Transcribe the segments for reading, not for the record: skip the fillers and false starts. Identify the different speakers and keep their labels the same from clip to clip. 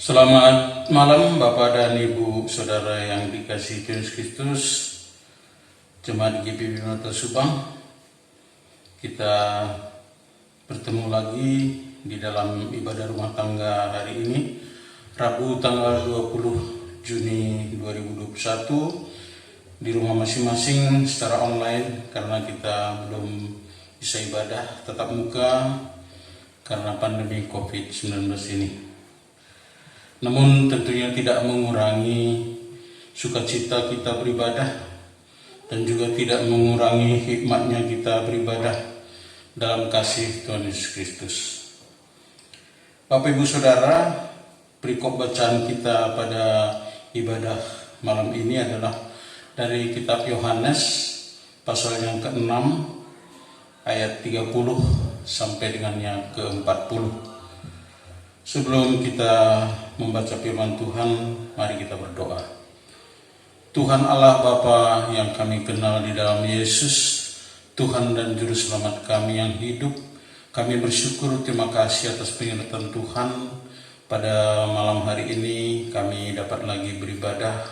Speaker 1: Selamat malam Bapak dan Ibu Saudara yang dikasihi Tuhan Yesus Kristus, Jemaat GPB Mata Subang. Kita bertemu lagi di dalam ibadah rumah tangga hari ini, Rabu tanggal 20 Juni 2021, di rumah masing-masing secara online karena kita belum bisa ibadah tatap muka karena pandemi COVID-19 ini. Namun tentunya tidak mengurangi sukacita kita beribadah dan juga tidak mengurangi hikmatnya kita beribadah dalam kasih Tuhan Yesus Kristus. Bapak Ibu Saudara, perikop bacaan kita pada ibadah malam ini adalah dari kitab Yohanes pasal yang ke-6 ayat 30 sampai dengan yang ke-40. Sebelum kita membaca firman Tuhan, mari kita berdoa. Tuhan Allah Bapa yang kami kenal di dalam Yesus, Tuhan dan Juru Selamat kami yang hidup, kami bersyukur terima kasih atas penyertaan Tuhan. Pada malam hari ini kami dapat lagi beribadah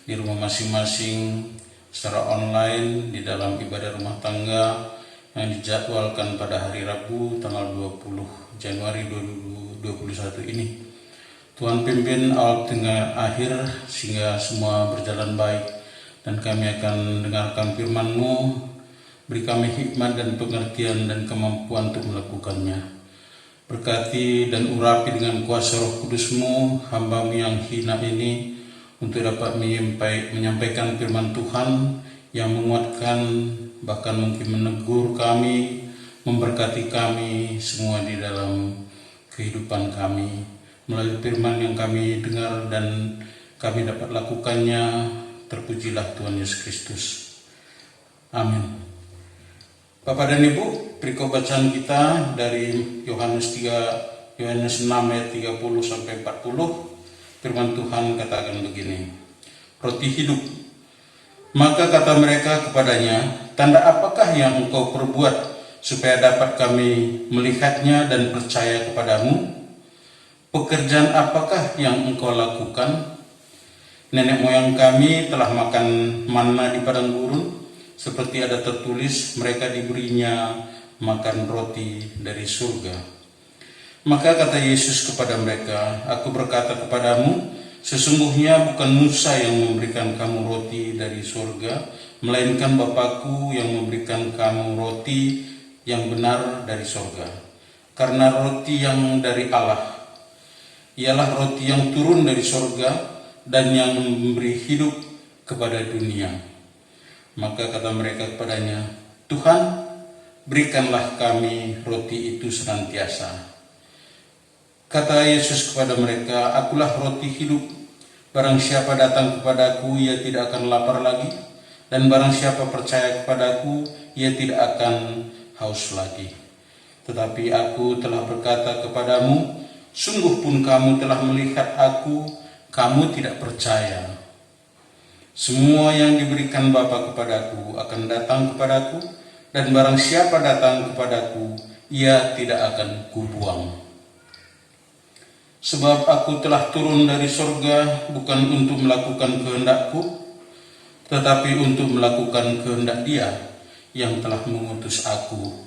Speaker 1: di rumah masing-masing secara online di dalam ibadah rumah tangga yang dijadwalkan pada hari Rabu tanggal 20 Januari 2021 ini. Tuhan pimpin awal tengah akhir sehingga semua berjalan baik, dan kami akan dengarkan firman-Mu. Beri kami hikmat dan pengertian dan kemampuan untuk melakukannya. Berkati dan urapi dengan kuasa Roh Kudus-Mu hamba-Mu yang hina ini untuk dapat menyampaikan firman Tuhan yang menguatkan, bahkan mungkin menegur kami, memberkati kami semua di dalam kehidupan kami melalui firman yang kami dengar dan kami dapat lakukannya. Terpujilah Tuhan Yesus Kristus. Amin. Bapak dan Ibu, perikop bacaan kita dari Yohanes 6 ayat 30 sampai 40. Firman Tuhan katakan begini. Roti hidup. Maka kata mereka kepadanya, tanda apakah yang engkau perbuat supaya dapat kami melihatnya dan percaya kepadamu? Pekerjaan apakah yang engkau lakukan? Nenek moyang kami telah makan manna di padang gurun, seperti ada tertulis, mereka diberinya makan roti dari surga. Maka kata Yesus kepada mereka, aku berkata kepadamu, sesungguhnya bukan Musa yang memberikan kamu roti dari surga, melainkan Bapakku yang memberikan kamu roti yang benar dari surga. Karena roti yang dari Allah ialah roti yang turun dari surga dan yang memberi hidup kepada dunia. Maka kata mereka kepadanya, Tuhan, berikanlah kami roti itu senantiasa. Kata Yesus kepada mereka, akulah roti hidup. Barang siapa datang kepadaku, ia tidak akan lapar lagi. Dan barang siapa percaya kepadaku, ia tidak akan haus lagi. Tetapi aku telah berkata kepadamu, sungguh pun kamu telah melihat aku, kamu tidak percaya. Semua yang diberikan Bapa kepadaku akan datang kepadaku, dan barang siapa datang kepadaku, ia tidak akan kubuang. Sebab aku telah turun dari surga bukan untuk melakukan kehendakku, tetapi untuk melakukan kehendak Dia yang telah mengutus aku.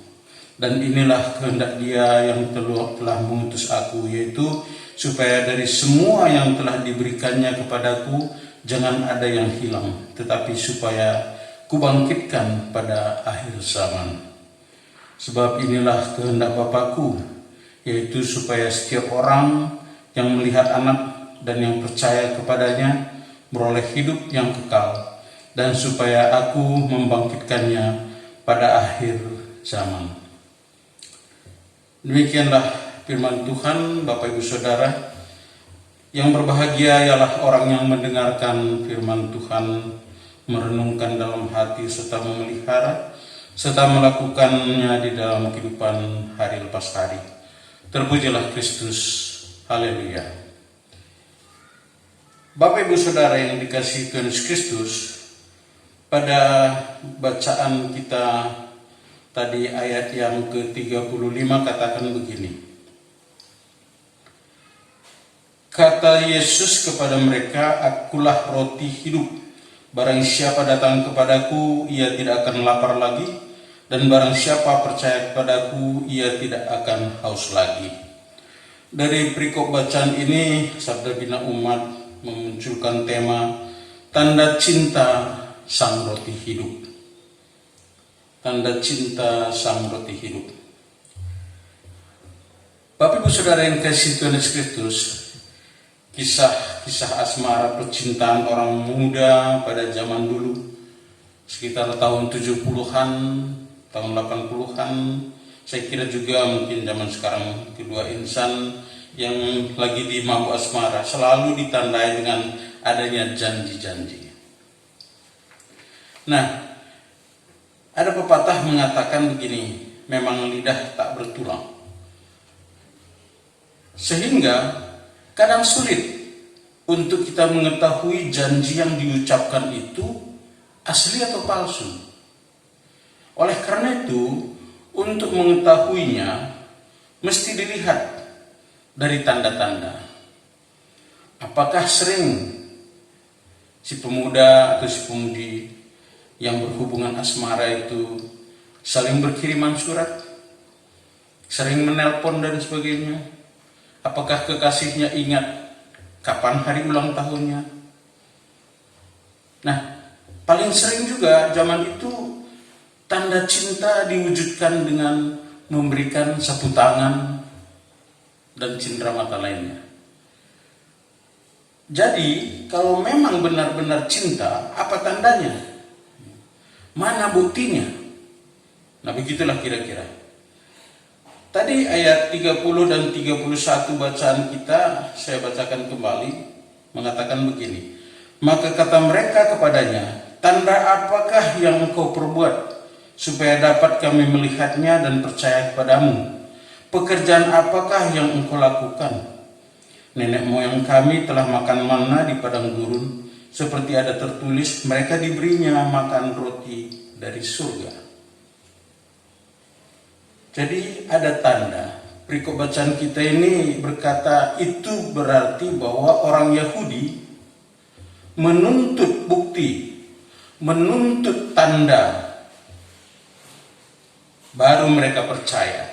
Speaker 1: Dan inilah kehendak Dia yang telah mengutus aku, yaitu supaya dari semua yang telah diberikannya kepadaku jangan ada yang hilang, tetapi supaya kubangkitkan pada akhir zaman. Sebab inilah kehendak Bapakku, yaitu supaya setiap orang yang melihat Anak dan yang percaya kepadanya beroleh hidup yang kekal, dan supaya aku membangkitkannya pada akhir zaman. Demikianlah firman Tuhan. Bapak Ibu Saudara, yang berbahagia ialah orang yang mendengarkan firman Tuhan, merenungkan dalam hati serta memelihara, serta melakukannya di dalam kehidupan hari lepas hari. Terpujilah Kristus. Haleluya. Bapak Ibu Saudara yang dikasihi Tuhan Yesus Kristus, pada bacaan kita tadi ayat yang ke-35 katakan begini. Kata Yesus kepada mereka, "Akulah roti hidup. Barang siapa datang kepadaku, ia tidak akan lapar lagi. Dan barang siapa percaya kepadaku, ia tidak akan haus lagi." Dari perikop bacaan ini, Sabda Bina Umat memunculkan tema tanda cinta Sang Roti Hidup. Tanda cinta Sang Roti Hidup. Bapak Ibu Saudara yang kasih Tuhan Yesus Kristus, kisah asmara percintaan orang muda pada zaman dulu, sekitar tahun 70-an, tahun 80-an, saya kira juga mungkin zaman sekarang, kedua insan yang lagi di mabuk asmara selalu ditandai dengan adanya janji-janji. Nah, ada pepatah mengatakan begini, memang lidah tak bertulang. Sehingga kadang sulit untuk kita mengetahui janji yang diucapkan itu asli atau palsu. Oleh karena itu, untuk mengetahuinya mesti dilihat dari tanda-tanda. Apakah sering si pemuda atau si pemudi yang berhubungan asmara itu saling berkiriman surat, sering menelpon dan sebagainya? Apakah kekasihnya ingat kapan hari ulang tahunnya? Nah, paling sering juga zaman itu tanda cinta diwujudkan dengan memberikan sapu tangan dan cindera mata lainnya. Jadi, kalau memang benar-benar cinta, apa tandanya? Mana buktinya? Nah, begitulah kira-kira. Tadi ayat 30 dan 31 bacaan kita, saya bacakan kembali, mengatakan begini. Maka kata mereka kepadanya, "Tanda apakah yang engkau perbuat, supaya dapat kami melihatnya dan percaya kepadamu? Pekerjaan apakah yang engkau lakukan? Nenek moyang kami telah makan manna di padang gurun, seperti ada tertulis, mereka diberinya makan roti dari surga." Jadi ada tanda. Perikop bacaan kita ini berkata itu berarti bahwa orang Yahudi menuntut bukti, menuntut tanda, baru mereka percaya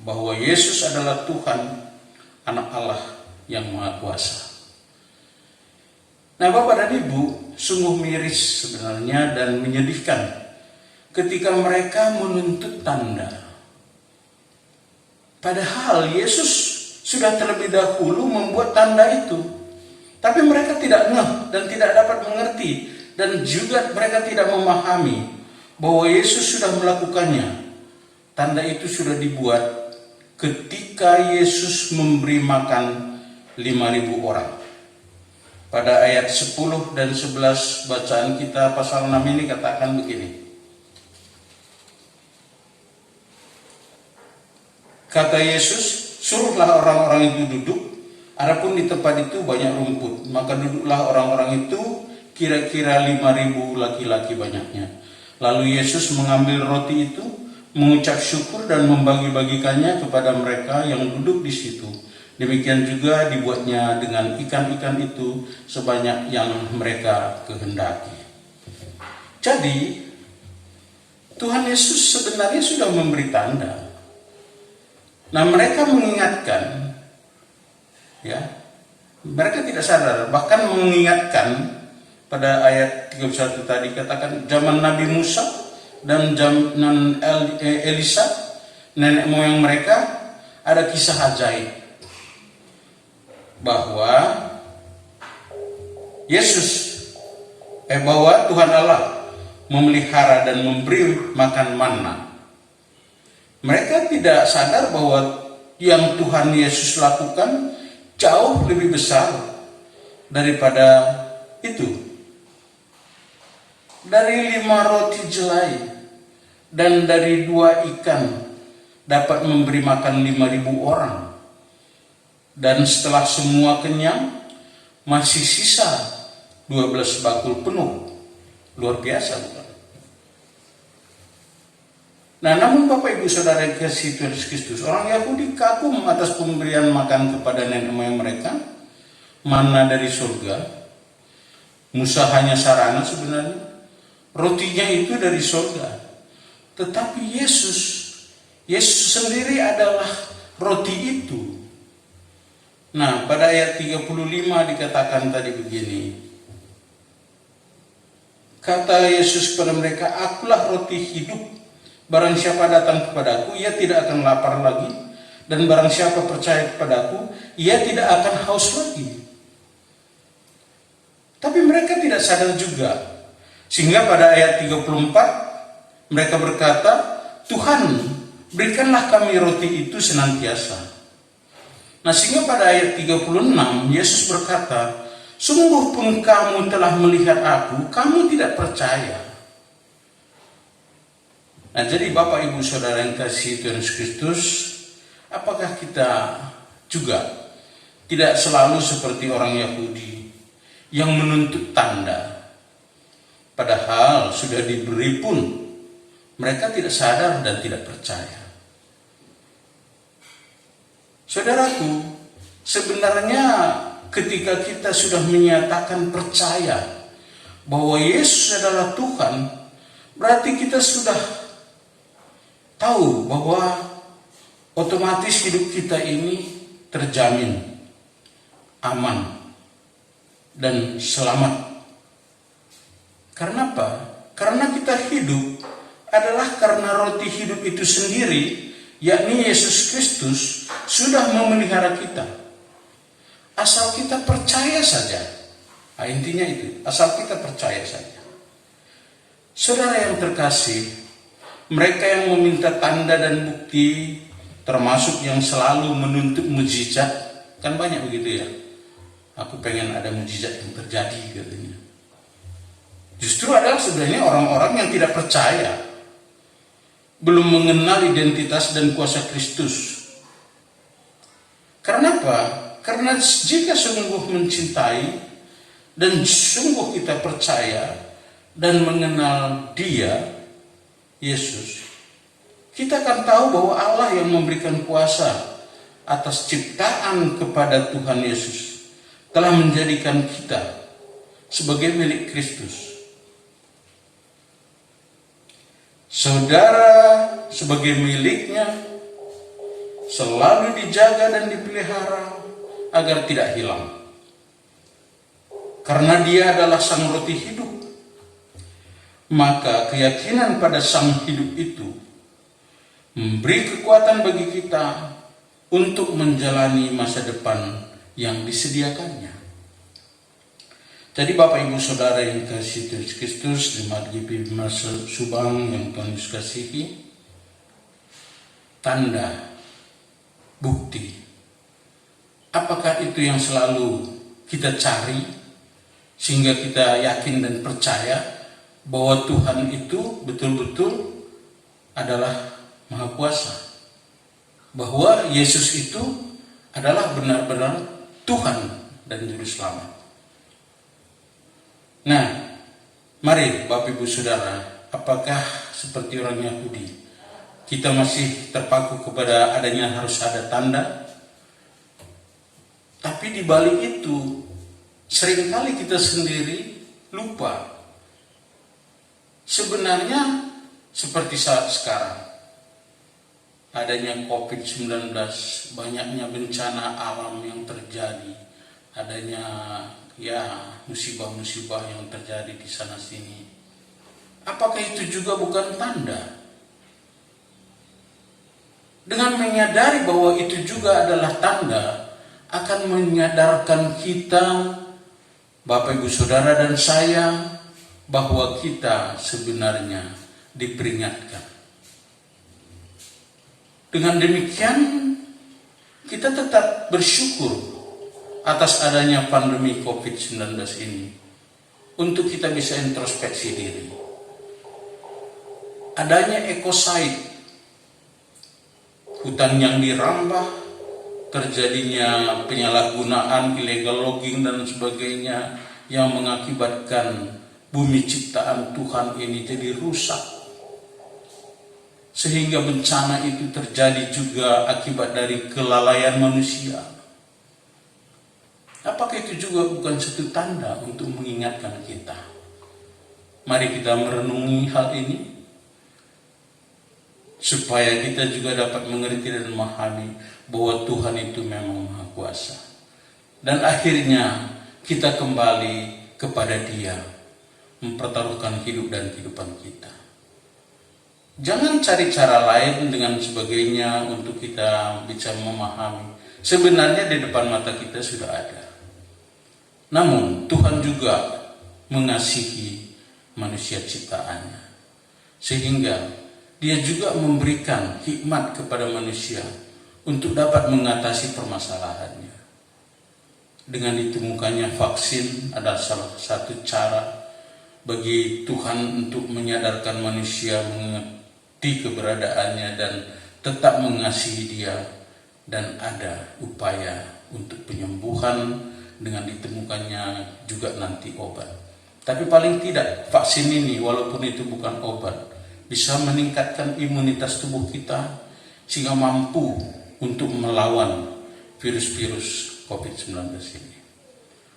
Speaker 1: bahwa Yesus adalah Tuhan, Anak Allah yang Maha Kuasa. Nah, Bapak dan Ibu, sungguh miris sebenarnya dan menyedihkan ketika mereka menuntut tanda. Padahal Yesus sudah terlebih dahulu membuat tanda itu. Tapi mereka tidak ngeh dan tidak dapat mengerti. Dan juga mereka tidak memahami bahwa Yesus sudah melakukannya. Tanda itu sudah dibuat ketika Yesus memberi makan 5.000 orang. Pada ayat 10 dan 11 bacaan kita pasal 6 ini katakan begini. Kata Yesus, "Suruhlah orang-orang itu duduk, adapun di tempat itu banyak rumput. Maka duduklah orang-orang itu, kira-kira 5.000 laki-laki banyaknya. Lalu Yesus mengambil roti itu, mengucap syukur dan membagi-bagikannya kepada mereka yang duduk di situ. Demikian juga dibuatnya dengan ikan-ikan itu sebanyak yang mereka kehendaki." Jadi, Tuhan Yesus sebenarnya sudah memberi tanda. Nah, mereka mengingatkan, ya, mereka tidak sadar, bahkan mengingatkan pada ayat 31 tadi katakan zaman Nabi Musa dan zaman Elisa, nenek moyang mereka, ada kisah ajaib bahwa bahwa Tuhan Allah memelihara dan memberi makan manna. Mereka tidak sadar bahwa yang Tuhan Yesus lakukan jauh lebih besar daripada itu. Dari 5 roti jelai dan dari 2 ikan dapat memberi makan 5.000 orang. Dan setelah semua kenyang, masih sisa 12 bakul penuh. Luar biasa, bukan? Nah, namun Bapak Ibu Saudara yang kasih Tuhan Yesus Kristus, orang Yahudi kagum atas pemberian makan kepada nenek moyang mereka, Mana dari surga. Musa hanya sarana sebenarnya. Rotinya itu dari surga. Tetapi Yesus sendiri adalah roti itu. Nah, pada ayat 35 dikatakan tadi begini. Kata Yesus kepada mereka, "Akulah roti hidup. Barang siapa datang kepadaku, ia tidak akan lapar lagi. Dan barang siapa percaya kepadaku, ia tidak akan haus lagi." Tapi mereka tidak sadar juga. Sehingga pada ayat 34, mereka berkata, "Tuhan, berikanlah kami roti itu senantiasa." Nah, sehingga pada ayat 36 Yesus berkata, "Sungguh pun kamu telah melihat aku, kamu tidak percaya." Nah, jadi Bapak Ibu Saudara yang kasih Tuhan Yesus Kristus, apakah kita juga tidak selalu seperti orang Yahudi yang menuntut tanda, padahal sudah diberi pun mereka tidak sadar dan tidak percaya? Saudaraku, sebenarnya ketika kita sudah menyatakan percaya bahwa Yesus adalah Tuhan, berarti kita sudah tahu bahwa otomatis hidup kita ini terjamin aman dan selamat. Karena apa? Karena kita hidup adalah karena roti hidup itu sendiri, yakni Yesus Kristus, sudah memelihara kita. Asal kita percaya saja. Nah, intinya itu, asal kita percaya saja. Saudara yang terkasih, mereka yang meminta tanda dan bukti, termasuk yang selalu menuntut mukjizat, kan banyak begitu ya. Aku pengen ada mukjizat yang terjadi katanya. Justru adalah sebenarnya orang-orang yang tidak percaya, belum mengenal identitas dan kuasa Kristus. Karena apa? Karena jika sungguh mencintai dan sungguh kita percaya dan mengenal Dia, Yesus, kita akan tahu bahwa Allah yang memberikan kuasa atas ciptaan kepada Tuhan Yesus telah menjadikan kita sebagai milik Kristus. Saudara sebagai miliknya selalu dijaga dan dipelihara agar tidak hilang. Karena Dia adalah sang roti hidup, maka keyakinan pada sang hidup itu memberi kekuatan bagi kita untuk menjalani masa depan yang disediakannya. Jadi Bapak Ibu Saudara yang kasih Tuhan Kristus, Jemaat GP Subang yang Tuhan Yesus kasihi, tanda, bukti, apakah itu yang selalu kita cari sehingga kita yakin dan percaya bahwa Tuhan itu betul-betul adalah Maha Kuasa, bahwa Yesus itu adalah benar-benar Tuhan dan Juru Selamat. Nah, mari Bapak Ibu Saudara, apakah seperti orang Yahudi kita masih terpaku kepada adanya harus ada tanda? Tapi di balik itu seringkali kita sendiri lupa. Sebenarnya seperti saat sekarang, adanya COVID-19, banyaknya bencana alam yang terjadi, adanya musibah-musibah yang terjadi di sana sini. Apakah itu juga bukan tanda? Dengan menyadari bahwa itu juga adalah tanda, akan menyadarkan kita, Bapak Ibu Saudara dan saya, bahwa kita sebenarnya diperingatkan. Dengan demikian, kita tetap bersyukur atas adanya pandemi COVID-19 ini, untuk kita bisa introspeksi diri. Adanya ekoside, hutan yang dirambah, terjadinya penyalahgunaan, illegal logging dan sebagainya yang mengakibatkan bumi ciptaan Tuhan ini jadi rusak. Sehingga bencana itu terjadi juga akibat dari kelalaian manusia. Apakah itu juga bukan satu tanda untuk mengingatkan kita? Mari kita merenungi hal ini, supaya kita juga dapat mengerti dan memahami bahwa Tuhan itu memang Maha Kuasa. Dan akhirnya kita kembali kepada Dia, mempertaruhkan hidup dan kehidupan kita. Jangan cari cara lain dengan sebagainya untuk kita bisa memahami. Sebenarnya di depan mata kita sudah ada. Namun Tuhan juga mengasihi manusia ciptaannya, sehingga Dia juga memberikan hikmat kepada manusia untuk dapat mengatasi permasalahannya. Dengan ditemukannya vaksin adalah salah satu cara bagi Tuhan untuk menyadarkan manusia mengerti keberadaannya dan tetap mengasihi Dia, dan ada upaya untuk penyembuhan dengan ditemukannya juga nanti obat. Tapi paling tidak vaksin ini, walaupun itu bukan obat, bisa meningkatkan imunitas tubuh kita sehingga mampu untuk melawan virus-virus COVID-19 ini.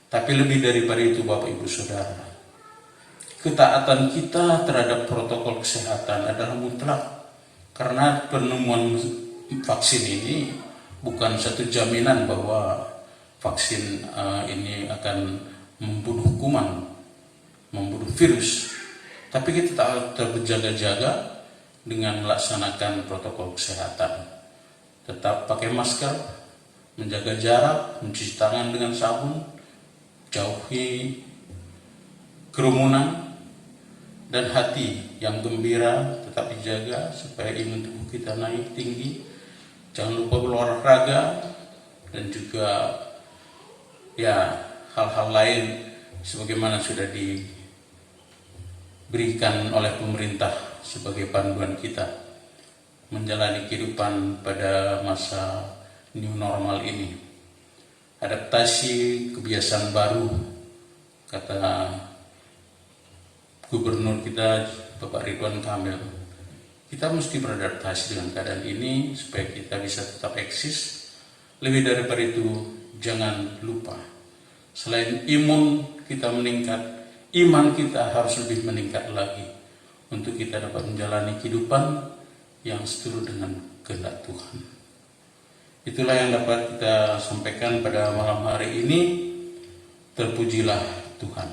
Speaker 1: Tapi lebih daripada itu, Bapak Ibu Saudara, ketaatan kita terhadap protokol kesehatan adalah mutlak, karena penemuan vaksin ini bukan satu jaminan bahwa vaksin ini akan membunuh kuman, membunuh virus. Tapi kita tetap berjaga-jaga dengan melaksanakan protokol kesehatan. Tetap pakai masker, menjaga jarak, mencuci tangan dengan sabun, jauhi kerumunan, dan hati yang gembira tetap dijaga supaya imun tubuh kita naik tinggi. Jangan lupa berolahraga, dan juga hal-hal lain sebagaimana sudah diberikan oleh pemerintah sebagai panduan kita menjalani kehidupan pada masa new normal ini. Adaptasi kebiasaan baru, kata Gubernur kita Bapak Ridwan Kamil. Kita mesti beradaptasi dengan keadaan ini supaya kita bisa tetap eksis. Lebih daripada itu, jangan lupa, selain imun kita meningkat, iman kita harus lebih meningkat lagi untuk kita dapat menjalani kehidupan yang seturut dengan kehendak Tuhan. Itulah yang dapat kita sampaikan pada malam hari ini. Terpujilah Tuhan.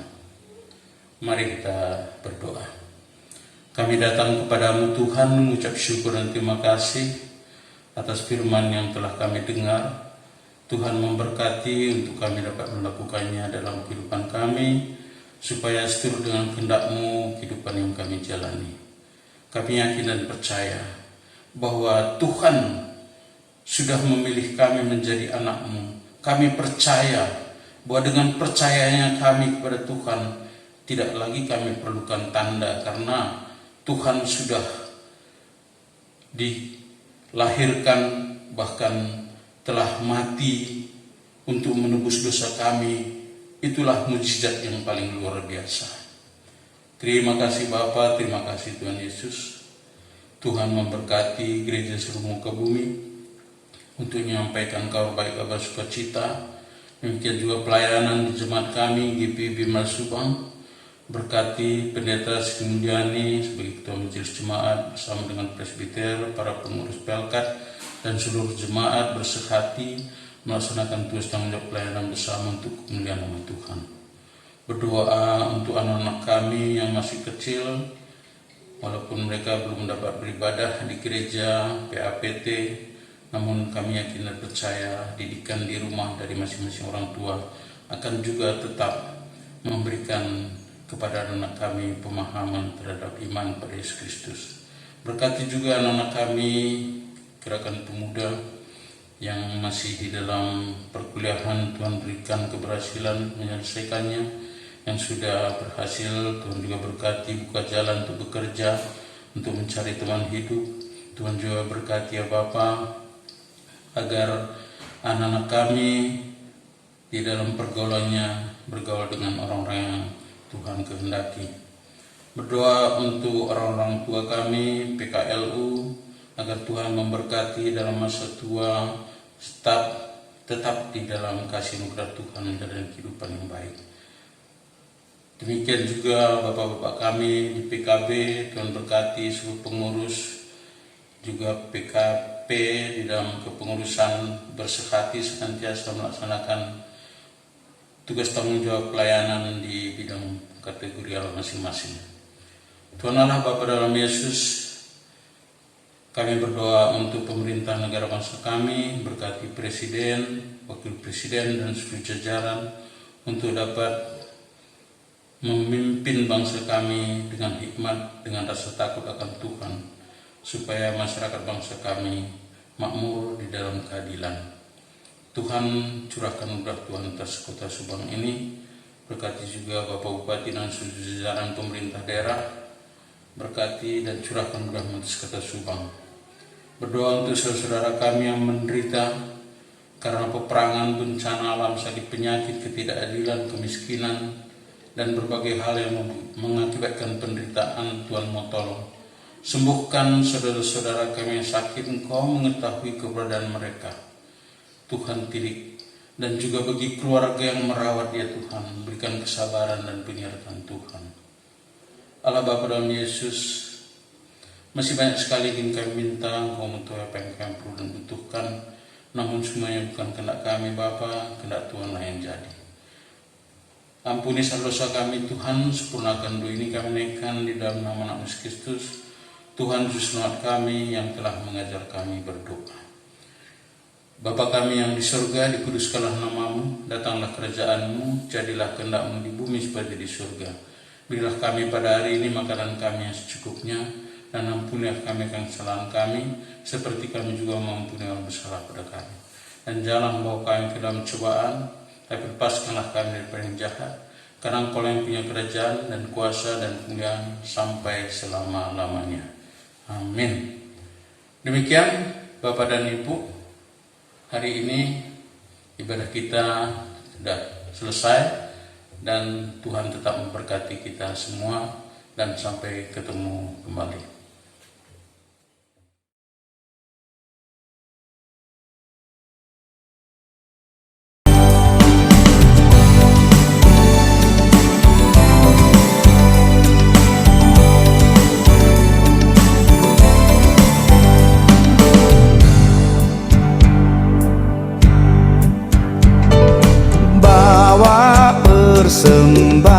Speaker 1: Mari kita berdoa. Kami datang kepadamu Tuhan, mengucap syukur dan terima kasih atas firman yang telah kami dengar. Tuhan memberkati untuk kami dapat melakukannya dalam kehidupan kami, supaya seturut dengan kehendak-Mu kehidupan yang kami jalani. Kami yakin dan percaya bahwa Tuhan sudah memilih kami menjadi anak-Mu. Kami percaya bahwa dengan percayanya kami kepada Tuhan, tidak lagi kami perlukan tanda, karena Tuhan sudah dilahirkan, bahkan telah mati untuk menebus dosa kami. Itulah mukjizat yang paling luar biasa. Terima kasih Bapa, terima kasih Tuhan Yesus. Tuhan memberkati gereja seluruh muka bumi untuk menyampaikan kabar baik, kabar sukacita. Demikian juga pelayanan di jemaat kami GPIB Bimal Subang. Berkati Pendeta Sri Mulyani sebagai Ketua Majelis Jemaat bersama dengan presbiter, para pengurus Pelkat, dan seluruh jemaat bersehati melaksanakan tugas tanggung jawab pelayanan bersama untuk kemuliaan nama Tuhan. Berdoa untuk anak-anak kami yang masih kecil, walaupun mereka belum dapat beribadah di gereja PAPT, namun kami yakin dan percaya didikan di rumah dari masing-masing orang tua akan juga tetap memberikan kepada anak kami pemahaman terhadap iman pada Yesus Kristus. Berkati juga anak-anak kami, gerakan pemuda yang masih di dalam perkuliahan, Tuhan berikan keberhasilan menyelesaikannya. Yang sudah berhasil, Tuhan juga berkati buka jalan untuk bekerja, untuk mencari teman hidup. Tuhan juga berkati ya Bapa, agar anak-anak kami di dalam pergaulannya bergaul dengan orang-orang yang Tuhan kehendaki. Berdoa untuk orang-orang tua kami PKLU, agar Tuhan memberkati dalam masa tua, staf tetap di dalam kasih anugerah Tuhan menjalani kehidupan yang baik. Demikian juga bapak-bapak kami di PKB, Tuhan berkati seluruh pengurus, juga PKP di dalam kepengurusan bersehati senantiasa melaksanakan tugas tanggung jawab pelayanan di bidang kategorial masing-masing. Tuhan Allah Bapa dalam Yesus, kami berdoa untuk pemerintah negara bangsa kami, berkati presiden, wakil presiden, dan seluruh jajaran untuk dapat memimpin bangsa kami dengan hikmat, dengan rasa takut akan Tuhan, supaya masyarakat bangsa kami makmur di dalam keadilan. Tuhan curahkan anugerah Tuhan atas kota Subang ini, berkati juga Bapak Bupati dan seluruh jajaran pemerintah daerah, berkati dan curahkan anugerah atas kota Subang. Berdoa untuk saudara-saudara kami yang menderita karena peperangan, bencana alam, sakit penyakit, ketidakadilan, kemiskinan, dan berbagai hal yang mengakibatkan penderitaan. Tuhan mau tolong sembuhkan saudara-saudara kami yang sakit. Engkau mengetahui keberadaan mereka, Tuhan tilik. Dan juga bagi keluarga yang merawat dia, Tuhan berikan kesabaran dan penyertaan Tuhan. Allah Bapa dalam Yesus, masih banyak sekali ingin kami minta, Engkau mengetahui apa yang kami perlu dan butuhkan. Namun semuanya bukan kehendak kami Bapa, kehendak Tuhanlah yang jadi. Ampuni dosa kami Tuhan, sempurnakan doa ini kami naikkan di dalam nama anak Yesus Kristus. Tuhan Juru Selamat kami yang telah mengajar kami berdoa. Bapa kami yang di surga, dikuduskanlah namamu, datanglah kerajaanmu, jadilah kehendak-mu di bumi seperti di surga. Berilah kami pada hari ini makanan kami yang secukupnya, dan ampunilah kami akan kesalahan kami, seperti kami juga mengampuni orang bersalah pada kami. Dan janganlah membawa kami ke dalam cobaan, tapi lepaskanlah kami daripada yang jahat, karena Engkau yang punya kerajaan dan kuasa dan kemuliaan sampai selama-lamanya. Amin. Demikian Bapak dan Ibu, hari ini ibadah kita sudah selesai, dan Tuhan tetap memberkati kita semua, dan sampai ketemu kembali.
Speaker 2: Persembahkan